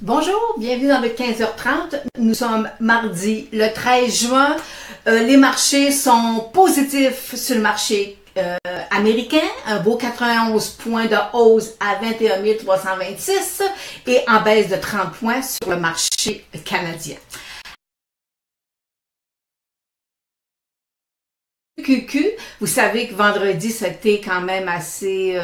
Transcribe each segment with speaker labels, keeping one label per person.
Speaker 1: Bonjour, bienvenue dans le 15h30. Nous sommes mardi le 13 juin. Les marchés sont positifs sur le marché américain. Un beau 91 points de hausse à 21 326 et en baisse de 30 points sur le marché canadien. QQ, vous savez que vendredi, c'était quand même assez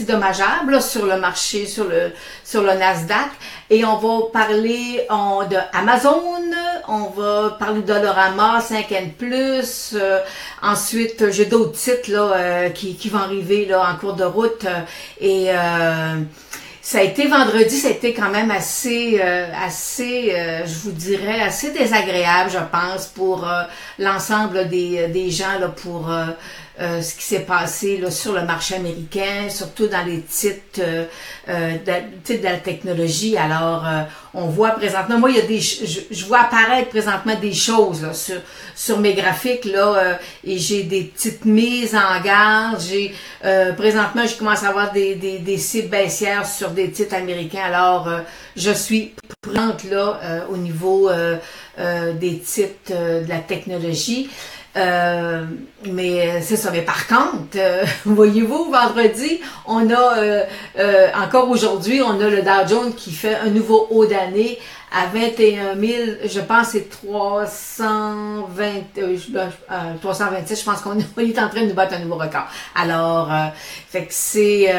Speaker 1: dommageable là, sur le marché, sur le Nasdaq. Et on va parler de Amazon, on va parler de Dollarama, 5N+, ensuite j'ai d'autres titres là, qui vont arriver là, en cours de route. Ça a été vendredi, ça a été quand même je vous dirais, assez désagréable, je pense, pour l'ensemble des gens, là, pour ce qui s'est passé là, sur le marché américain, surtout dans les titres de la technologie. Alors, on voit présentement, moi, il y a je vois apparaître présentement des choses là, sur mes graphiques, là, et j'ai des petites mises en garde. Présentement, je commence à avoir des cibles baissières sur des titres américains. Alors, je suis prudente là au niveau des titres de la technologie. Mais c'est ça. Mais par contre, voyez-vous, vendredi, on a encore aujourd'hui, on a le Dow Jones qui fait un nouveau haut d'année à 21 000, je pense c'est 326, je pense qu'on est en train de nous battre un nouveau record. Alors, fait que c'est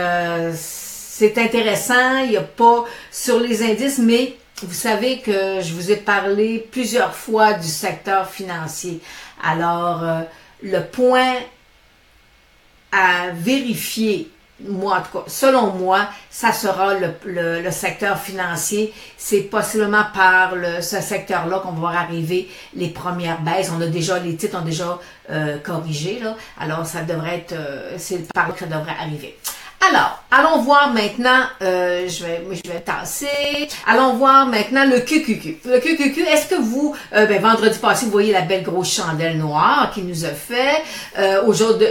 Speaker 1: intéressant, il n'y a pas sur les indices, mais vous savez que je vous ai parlé plusieurs fois du secteur financier. Alors, le point à vérifier, moi en tout cas, selon moi, ça sera le secteur financier. C'est possiblement par ce secteur-là qu'on va voir arriver les premières baisses. Les titres ont déjà corrigé, là. Alors, ça devrait être, c'est par là que ça devrait arriver. Alors, allons voir maintenant, je vais tasser. Allons voir maintenant le QQQ. Le QQQ, est-ce que vous, vendredi passé, vous voyez la belle grosse chandelle noire qu'il nous a fait.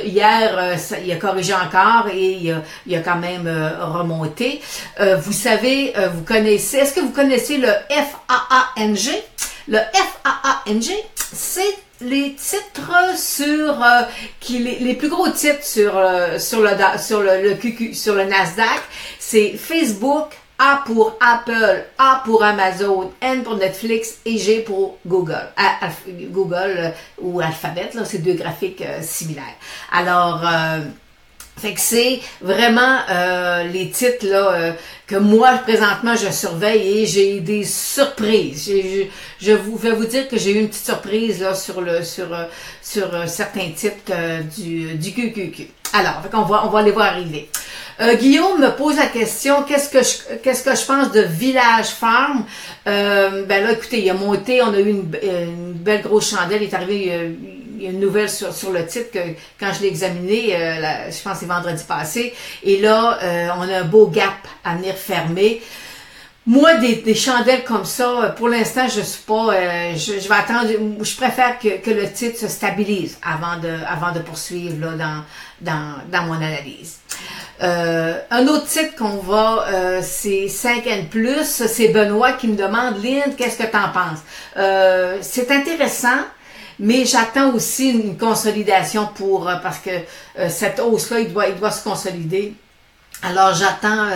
Speaker 1: Hier, il a corrigé encore et il a quand même remonté. Vous savez, est-ce que vous connaissez le FAANG? Le FAANG, c'est les titres les plus gros titres sur le QQ, sur le Nasdaq, c'est Facebook, A pour Apple, A pour Amazon, N pour Netflix et G pour Google. Google ou Alphabet, là, c'est deux graphiques similaires. Alors, fait que c'est vraiment les titres là que moi présentement je surveille et j'ai des surprises. Je vais vous dire que j'ai eu une petite surprise là sur certains titres du QQQ. Alors, fait qu'on va aller voir arriver. Guillaume me pose la question, qu'est-ce que je pense de Village Farm? Là, écoutez, il a monté, on a eu une belle grosse chandelle, il est arrivé, il y a une nouvelle sur le titre que quand je l'ai examiné, je pense que c'est vendredi passé, et là, on a un beau gap à venir fermer. Moi, des chandelles comme ça, pour l'instant, je suis pas, je vais attendre, je préfère que le titre se stabilise avant de poursuivre là dans mon analyse. Un autre titre qu'on va, c'est 5N+, c'est Benoît qui me demande, Lynn, qu'est-ce que t'en penses? C'est intéressant, mais j'attends aussi une consolidation parce que cette hausse-là, il doit se consolider. Alors, j'attends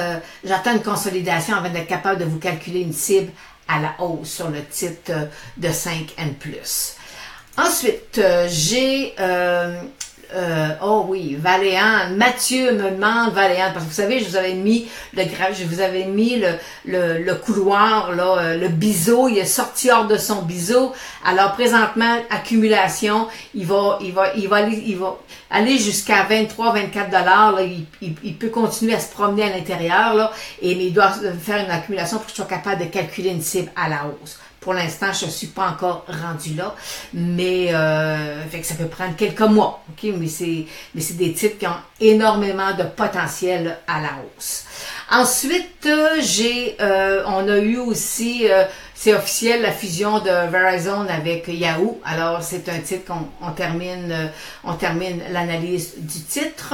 Speaker 1: une consolidation avant d'être capable de vous calculer une cible à la hausse sur le titre de 5N+. Ensuite, j'ai oh oui, Valéant. Mathieu me demande Valéant, parce que vous savez, je vous avais mis le couloir, là, le biseau, il est sorti hors de son biseau. Alors présentement, accumulation, il va aller jusqu'à 23-24 $. Il peut continuer à se promener à l'intérieur, là, mais il doit faire une accumulation pour que je sois capable de calculer une cible à la hausse. Pour l'instant, je ne suis pas encore rendu là, mais fait que ça peut prendre quelques mois, ok? Mais c'est des titres qui ont énormément de potentiel à la hausse. Ensuite, on a eu aussi c'est officiel, la fusion de Verizon avec Yahoo. Alors, c'est un titre qu'on termine l'analyse du titre.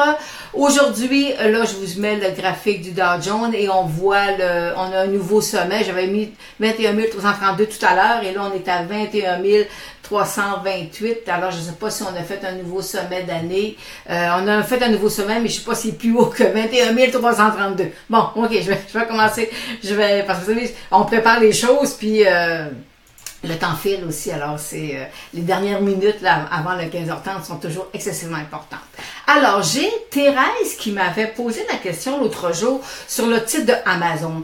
Speaker 1: Aujourd'hui, là, je vous mets le graphique du Dow Jones et on voit on a un nouveau sommet. J'avais mis 21 332 tout à l'heure et là, on est à 21 328. Alors, je ne sais pas si on a fait un nouveau sommet d'année. On a fait un nouveau sommet, mais je ne sais pas si c'est plus haut que 21 332. Bon, ok, je vais commencer. Parce que vous savez, on prépare les choses, puis le temps file aussi. Alors, c'est les dernières minutes là, avant le 15h30 sont toujours excessivement importantes. Alors, j'ai Thérèse qui m'avait posé la question l'autre jour sur le titre de Amazon.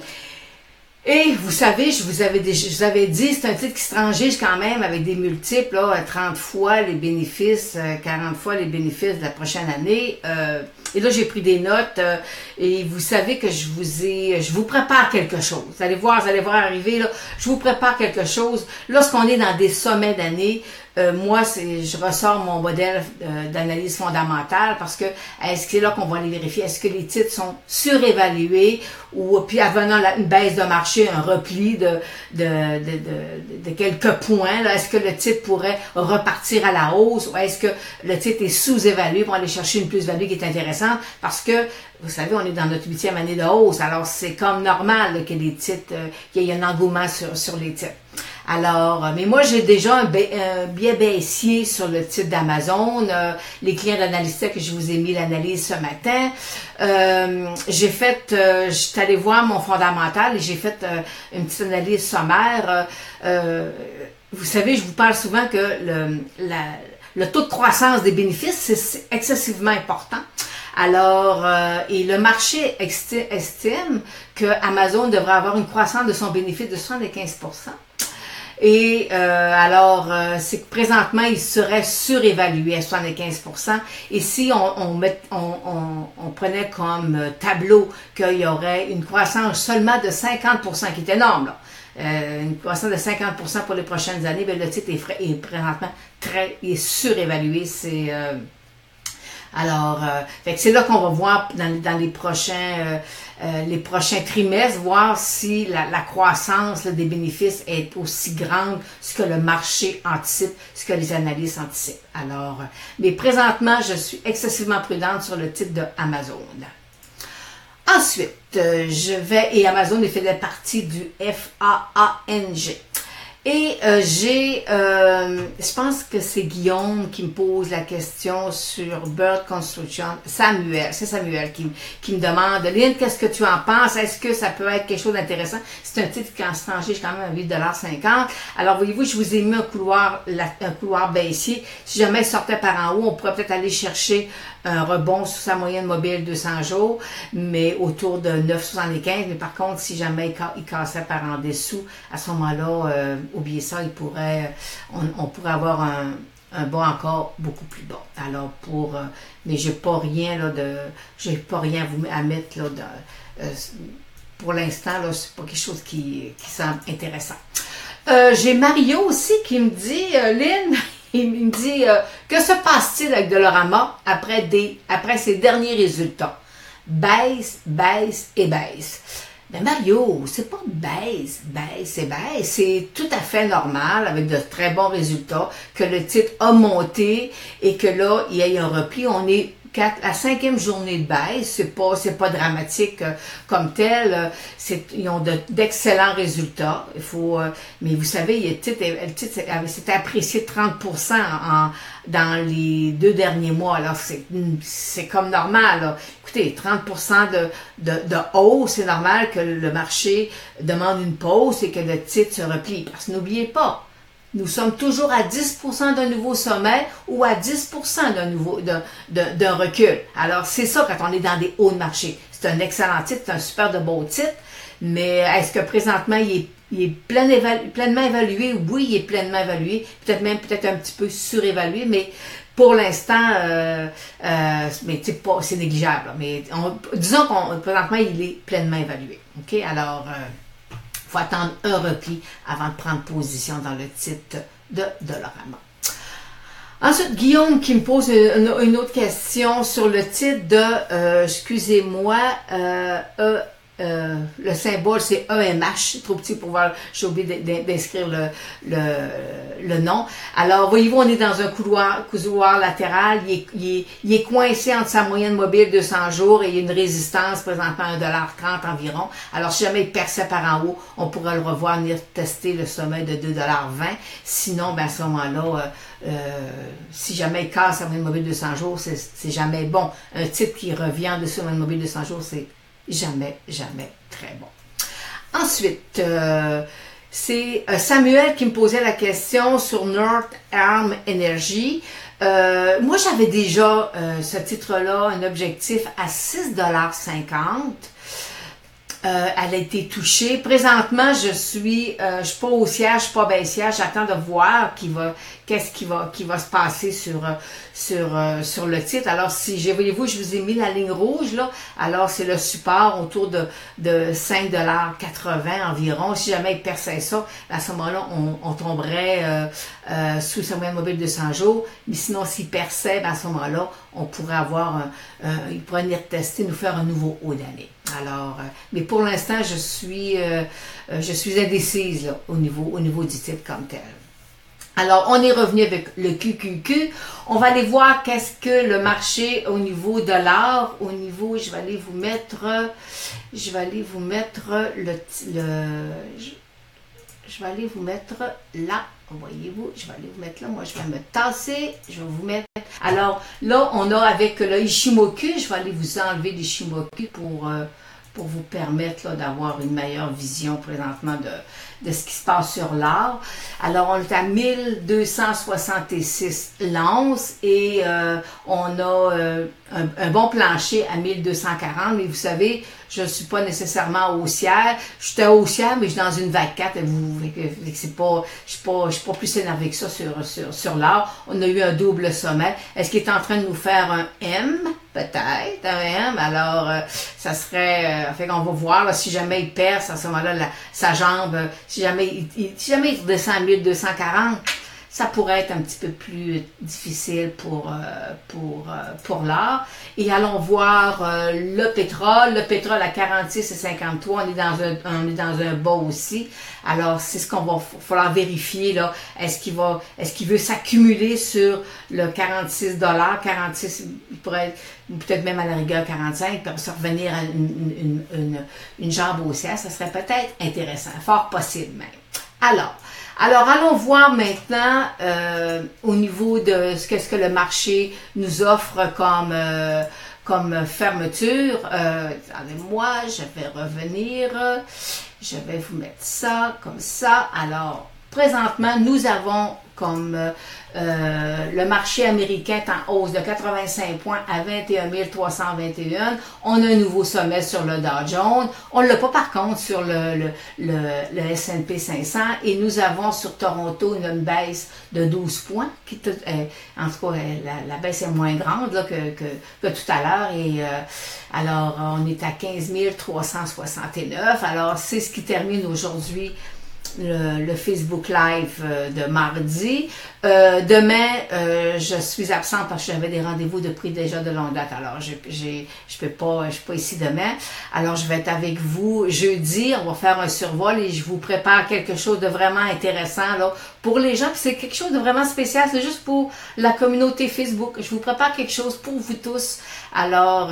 Speaker 1: Et vous savez, je vous avais dit, c'est un titre qui se transige quand même avec des multiples, là, 30 fois les bénéfices, 40 fois les bénéfices de la prochaine année. Et là, j'ai pris des notes et vous savez que je vous prépare quelque chose. Vous allez voir arriver, là, je vous prépare quelque chose. Lorsqu'on est dans des sommets d'année, moi, je ressors mon modèle d'analyse fondamentale parce que est-ce que c'est là qu'on va aller vérifier, est-ce que les titres sont surévalués ou puis avenant une baisse de marché, un repli de quelques points, là, est-ce que le titre pourrait repartir à la hausse ou est-ce que le titre est sous-évalué pour aller chercher une plus-value qui est intéressante parce que vous savez, on est dans notre 8e année de hausse, alors c'est comme normal là, que les titres, qu'il y ait un engouement sur les titres. Alors, mais moi, j'ai déjà un biais baissier sur le titre d'Amazon. Les clients d'Analysta que je vous ai mis l'analyse ce matin. Je suis allée voir mon fondamental et j'ai fait une petite analyse sommaire. Vous savez, je vous parle souvent que le taux de croissance des bénéfices, c'est excessivement important. Alors, et le marché estime que Amazon devrait avoir une croissance de son bénéfice de 75%. Et c'est que présentement, il serait surévalué à 75%. Et si on prenait comme tableau qu'il y aurait une croissance seulement de 50%, qui est énorme, là, une croissance de 50% pour les prochaines années, bien, le titre est présentement il est surévalué. Fait que c'est là qu'on va voir dans les prochains trimestres, voir si la croissance là, des bénéfices est aussi grande, ce que le marché anticipe, ce que les analystes anticipent. Alors, mais présentement, je suis excessivement prudente sur le titre de Amazon. Ensuite, et Amazon fait partie du FAANG. Et je pense que c'est Guillaume qui me pose la question sur Bird Construction. C'est Samuel qui me demande, Lynn, qu'est-ce que tu en penses? Est-ce que ça peut être quelque chose d'intéressant? C'est un titre qui en se transige quand même à 8,50 $. Alors, voyez-vous, je vous ai mis un couloir baissier. Si jamais il sortait par en haut, on pourrait peut-être aller chercher un rebond sur sa moyenne mobile 200 jours, mais autour de 9,75. Mais par contre, si jamais il cassait par en dessous, à ce moment-là, oubliez ça, on pourrait avoir un bas encore beaucoup plus bas. Alors mais j'ai pas rien à mettre là pour l'instant là, c'est pas quelque chose qui semble intéressant. J'ai Mario aussi qui me dit, Lynn, il me dit, que se passe-t-il avec Dollarama après ses derniers résultats? Baisse, baisse et baisse. Ben Mario, c'est pas baisse. C'est tout à fait normal avec de très bons résultats que le titre a monté et que là, il y a eu un repli. On est la 5e journée de baisse, c'est pas dramatique comme tel. Ils ont d'excellents résultats. Mais vous savez, le titre s'est apprécié de 30% dans les 2 derniers mois. Alors c'est comme normal. Là. Écoutez, 30% de hausse, c'est normal que le marché demande une pause et que le titre se replie. Parce que n'oubliez pas, nous sommes toujours à 10% d'un nouveau sommet ou à 10% d'un recul. Alors, c'est ça quand on est dans des hauts de marché. C'est un excellent titre, c'est un super de beau titre, mais est-ce que présentement, il est pleinement évalué? Oui, il est pleinement évalué. Peut-être un petit peu surévalué, mais pour l'instant, c'est négligeable. Là. Mais disons présentement, il est pleinement évalué. OK? Alors, il faut attendre un repli avant de prendre position dans le titre de Dollarama. Ensuite, Guillaume qui me pose une autre question sur le titre de, le symbole, c'est EMH, c'est trop petit pour voir, j'ai oublié d'inscrire le nom. Alors, voyez-vous, on est dans un couloir latéral, il est coincé entre sa moyenne mobile 200 jours et il y a une résistance présentement à 1,30 $ environ. Alors, si jamais il perçait par en haut, on pourrait le revoir, venir tester le sommet de 2,20 $. Sinon, ben, à ce moment-là, si jamais il casse sa moyenne mobile 200 jours, c'est jamais bon. Un titre qui revient de sa moyenne mobile 200 jours, c'est jamais très bon. Ensuite, c'est Samuel qui me posait la question sur North Arm Energy. Moi, j'avais déjà ce titre-là, un objectif à 6,50 $. Elle a été touchée. Présentement, je suis pas haussière, je suis pas baissière. J'attends de voir qu'est-ce qui va se passer sur le titre. Alors, voyez-vous, je vous ai mis la ligne rouge, là. Alors, c'est le support autour de 5,80 $ environ. Si jamais il perçait ça, à ce moment-là, on tomberait sous sa moyenne mobile de 100 jours. Mais sinon, s'il perçait, à ce moment-là, on pourrait il pourrait venir tester, nous faire un nouveau haut d'année. Alors, mais pour l'instant, je suis indécise là, au niveau du titre comme tel. Alors, on est revenu avec le QQQ. On va aller voir qu'est-ce que le marché au niveau de l'or, je vais aller vous mettre là. Voyez-vous, je vais aller vous mettre là. Moi, je vais me tasser. Je vais vous mettre. Alors, là, on a avec le Ichimoku. Je vais aller vous enlever l'Ichimoku pour vous permettre d'avoir une meilleure vision présentement de ce qui se passe sur l'or. Alors, on est à 1266 l'once et on a un bon plancher à 1240. Mais vous savez, je ne suis pas nécessairement haussière. J'étais haussière, mais je suis dans une vague 4. Je ne suis pas plus énervée que ça sur l'or. On a eu un double sommet. Est-ce qu'il est en train de nous faire un M? Peut-être, un M. Alors, ça serait... fait qu'on va voir, là, si jamais il perce, à ce moment-là, sa jambe, si jamais il redescend à 1240, ça pourrait être un petit peu plus difficile pour l'or. Et allons voir le pétrole. Le pétrole à 46,53, on est dans un bas aussi. Alors, c'est ce qu'on va falloir vérifier, là. Est-ce qu'il veut s'accumuler sur le 46 $? 46, il pourrait peut-être même à la rigueur 45, puis se revenir à une jambe haussière. Ça serait peut-être intéressant, fort possible même. Alors, allons voir maintenant au niveau de ce que le marché nous offre comme fermeture. Attendez-moi, je vais revenir. Je vais vous mettre ça comme ça. Alors, présentement, nous avons comme le marché américain est en hausse de 85 points à 21 321. On a un nouveau sommet sur le Dow Jones. On ne l'a pas par contre sur le S&P 500 et nous avons sur Toronto une baisse de 12 points. En tout cas, la baisse est moins grande là, que tout à l'heure. Et alors, on est à 15 369. Alors, c'est ce qui termine aujourd'hui le Facebook Live de mardi. Demain, je suis absente parce que j'avais des rendez-vous de prix déjà de longue date. Alors, je suis pas ici demain. Alors, je vais être avec vous jeudi. On va faire un survol et je vous prépare quelque chose de vraiment intéressant là pour les gens. Puis c'est quelque chose de vraiment spécial. C'est juste pour la communauté Facebook. Je vous prépare quelque chose pour vous tous. Alors,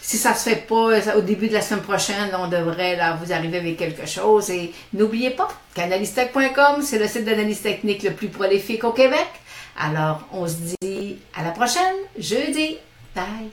Speaker 1: si ça se fait pas au début de la semaine prochaine, on devrait là, vous arriver avec quelque chose. Et n'oubliez pas, canalistech.com, c'est le site d'analyse technique le plus prolifique au Québec. Alors, on se dit à la prochaine, jeudi. Bye!